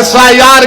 SIR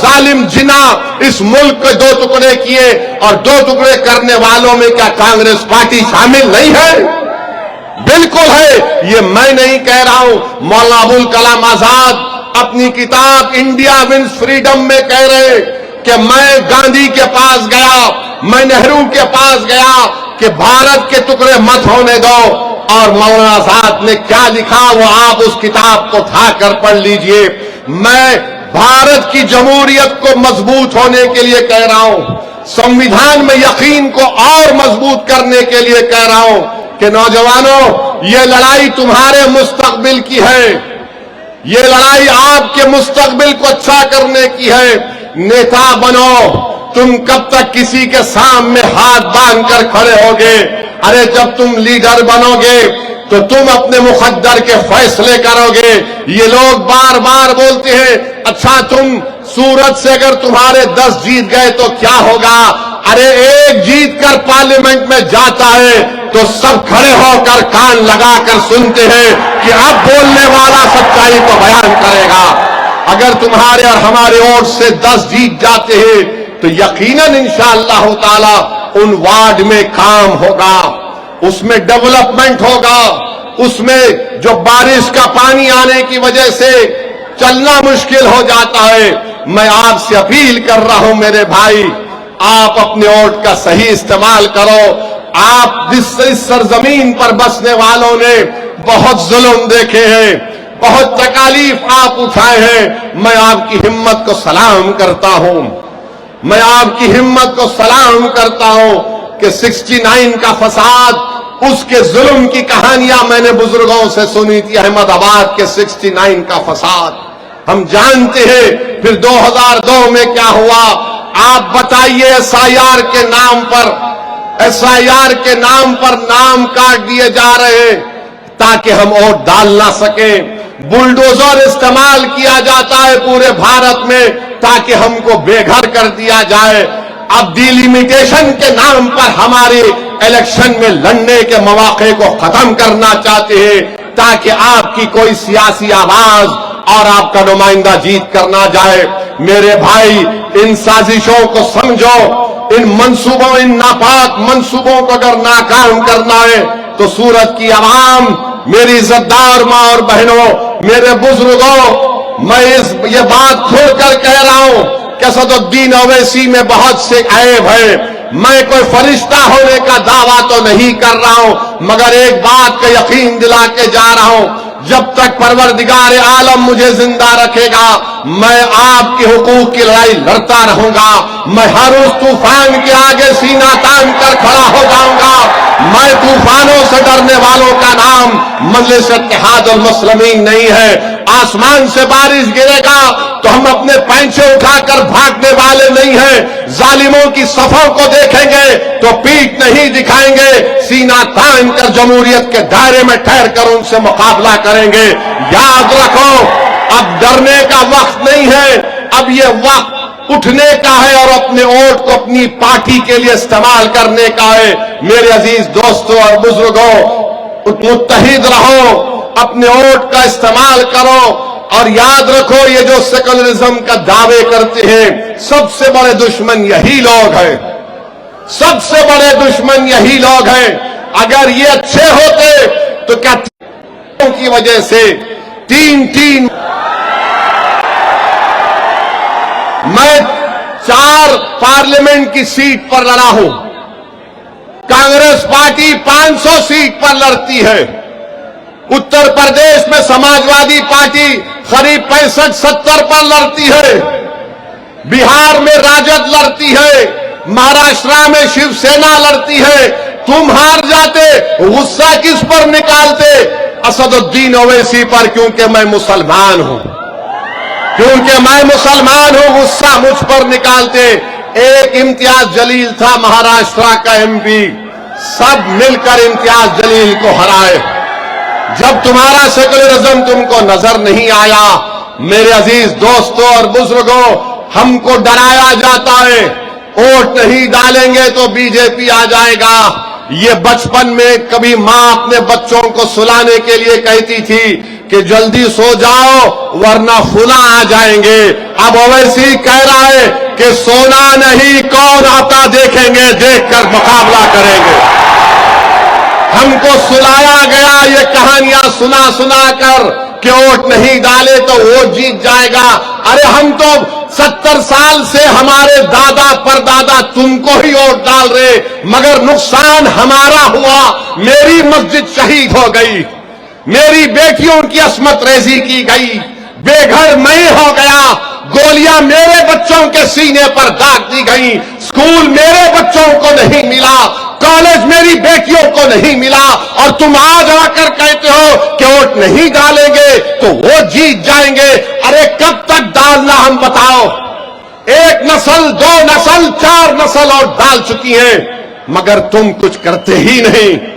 ظالم جنا اس ملک کے دو ٹکڑے کیے، اور دو ٹکڑے کرنے والوں میں کیا کانگریس پارٹی شامل نہیں ہے؟ بالکل ہے۔ یہ میں نہیں کہہ رہا ہوں، مولانا ابوالکلام آزاد اپنی کتاب انڈیا ونز فریڈم میں کہہ رہے کہ میں گاندھی کے پاس گیا، میں نہرو کے پاس گیا کہ بھارت کے ٹکڑے مت ہونے دو، اور مولانا آزاد نے کیا لکھا وہ آپ اس کتاب کو اٹھا کر پڑھ لیجئے۔ میں بھارت کی جمہوریت کو مضبوط ہونے کے لیے کہہ رہا ہوں، سنویدھان میں یقین کو اور مضبوط کرنے کے لیے کہہ رہا ہوں کہ نوجوانوں، یہ لڑائی تمہارے مستقبل کی ہے، یہ لڑائی آپ کے مستقبل کو اچھا کرنے کی ہے۔ نیتا بنو، تم کب تک کسی کے سامنے ہاتھ باندھ کر کھڑے ہوگے؟ ارے جب تم لیڈر بنو گے تو تم اپنے مقدر کے فیصلے کرو گے۔ یہ لوگ بار بار بولتے ہیں اچھا تم سورت سے اگر تمہارے 10 جیت گئے تو کیا ہوگا؟ ارے ایک جیت کر پارلیمنٹ میں جاتا ہے تو سب کھڑے ہو کر کان لگا کر سنتے ہیں کہ اب بولنے والا سچائی کو بیان کرے گا۔ اگر تمہارے اور ہمارے ووٹ سے 10 جیت جاتے ہیں تو یقیناً انشاءاللہ تعالی ان وارڈ میں کام ہوگا، اس میں ڈیولپمنٹ ہوگا، اس میں جو بارش کا پانی آنے کی وجہ سے چلنا مشکل ہو جاتا ہے۔ میں آپ سے اپیل کر رہا ہوں میرے بھائی، آپ اپنے ووٹ کا صحیح استعمال کرو۔ آپ جس سرزمین پر بسنے والوں نے بہت ظلم دیکھے ہیں، بہت تکالیف آپ اٹھائے ہیں، میں آپ کی ہمت کو سلام کرتا ہوں، میں آپ کی ہمت کو سلام کرتا ہوں کہ 69 کا فساد، اس کے ظلم کی کہانیاں میں نے بزرگوں سے سنی تھی، احمد آباد کے 69 کا فساد ہم جانتے ہیں۔ پھر 2002 میں کیا ہوا آپ بتائیے؟ SIR کے نام پر نام کاٹ دیے جا رہے ہیں تاکہ ہم ووٹ ڈال نہ سکیں۔ بلڈوزر استعمال کیا جاتا ہے پورے بھارت میں تاکہ ہم کو بے گھر کر دیا جائے۔ اب ڈیلیمیٹیشن کے نام پر ہمارے الیکشن میں لڑنے کے مواقع کو ختم کرنا چاہتے ہیں تاکہ آپ کی کوئی سیاسی آواز اور آپ کا نمائندہ جیت کر نہ جائے۔ میرے بھائی، ان سازشوں کو سمجھو، ان منصوبوں، ان ناپاک منصوبوں کو اگر ناکام کرنا ہے تو سورت کی عوام، میری عزتدار ماں اور بہنوں، میرے بزرگوں، میں یہ بات کھول کر کہہ رہا ہوں کہ اسد الدین اویسی میں بہت سے عیب ہیں۔ میں کوئی فرشتہ ہونے کا دعویٰ تو نہیں کر رہا ہوں، مگر ایک بات کا یقین دلا کے جا رہا ہوں، جب تک پروردگار عالم مجھے زندہ رکھے گا میں آپ کے حقوق کی لڑائی لڑتا رہوں گا۔ میں ہر اس طوفان کے آگے سینہ تان کر کھڑا ہو جاؤں گا۔ میں طوفانوں سے ڈرنے والوں کا نام مجلس اتحاد المسلمین نہیں ہے۔ آسمان سے بارش گرے گا تو ہم اپنے پینچے اٹھا کر بھاگنے والے نہیں ہیں۔ ظالموں کی صفوں کو دیکھیں گے تو پیٹھ نہیں دکھائیں گے، سینہ تان کر جمہوریت کے دائرے میں ٹھہر کر ان سے مقابلہ کریں گے۔ یاد رکھو، اب ڈرنے کا وقت نہیں ہے، اب یہ وقت اٹھنے کا ہے اور اپنے ووٹ کو اپنی پارٹی کے لیے استعمال کرنے کا ہے۔ میرے عزیز دوستوں اور بزرگوں، متحد رہو، اپنے ووٹ کا استعمال کرو، اور یاد رکھو یہ جو سیکولرزم کا دعوے کرتے ہیں سب سے بڑے دشمن یہی لوگ ہیں، سب سے بڑے دشمن یہی لوگ ہیں۔ اگر یہ اچھے ہوتے تو کیا کی وجہ سے تین میں 4 پارلیمنٹ کی سیٹ پر لڑا ہوں، کانگریس پارٹی 500 سیٹ پر لڑتی ہے، اتر پردیش میں سماجوادی پارٹی قریب 65-70 پر لڑتی ہے، بہار میں راجد لڑتی ہے، مہاراشٹر میں شیو سینا لڑتی ہے۔ تم ہار جاتے، غصہ کس پر نکالتے؟ اسد الدین اویسی پر، کیونکہ میں مسلمان ہوں، کیونکہ میں مسلمان ہوں، غصہ مجھ پر نکالتے۔ ایک امتیاز جلیل تھا مہاراشٹر کا MP، سب مل کر امتیاز جلیل کو ہرائے۔ جب تمہارا سیکولرزم تم کو نظر نہیں آیا، میرے عزیز دوستوں اور بزرگوں، ہم کو ڈرایا جاتا ہے ووٹ نہیں ڈالیں گے تو BJP آ جائے گا۔ یہ بچپن میں کبھی ماں اپنے بچوں کو سلانے کے لیے کہتی تھی کہ جلدی سو جاؤ ورنہ فلاں آ جائیں گے. اب اویسی کہہ رہا ہے کہ سونا نہیں کون آتا دیکھیں گے, دیکھ کر مقابلہ کریں گے. ہم کو سلایا گیا یہ کہانیاں سنا سنا کر کہ ووٹ نہیں ڈالے تو ووٹ جیت جائے گا. ارے ہم تو 70 سال سے ہمارے دادا پردادا تم کو ہی ووٹ ڈال رہے, مگر نقصان ہمارا ہوا. میری مسجد شہید ہو گئی, میری بیٹیوں کی عصمت ریزی کی گئی, بے گھر میں ہو گیا, گولیاں میرے بچوں کے سینے پر داغ دی گئیں, اسکول میرے بچوں کو نہیں ملا, کالج میری بیٹیوں کو نہیں ملا, اور تم آج آ کر کہتے ہو کہ ووٹ نہیں ڈالیں گے تو وہ جیت جائیں گے. ارے کب تک ڈالنا ہم بتاؤ. ایک نسل, 2 نسل, 4 نسل اور ڈال چکی ہیں, مگر تم کچھ کرتے ہی نہیں.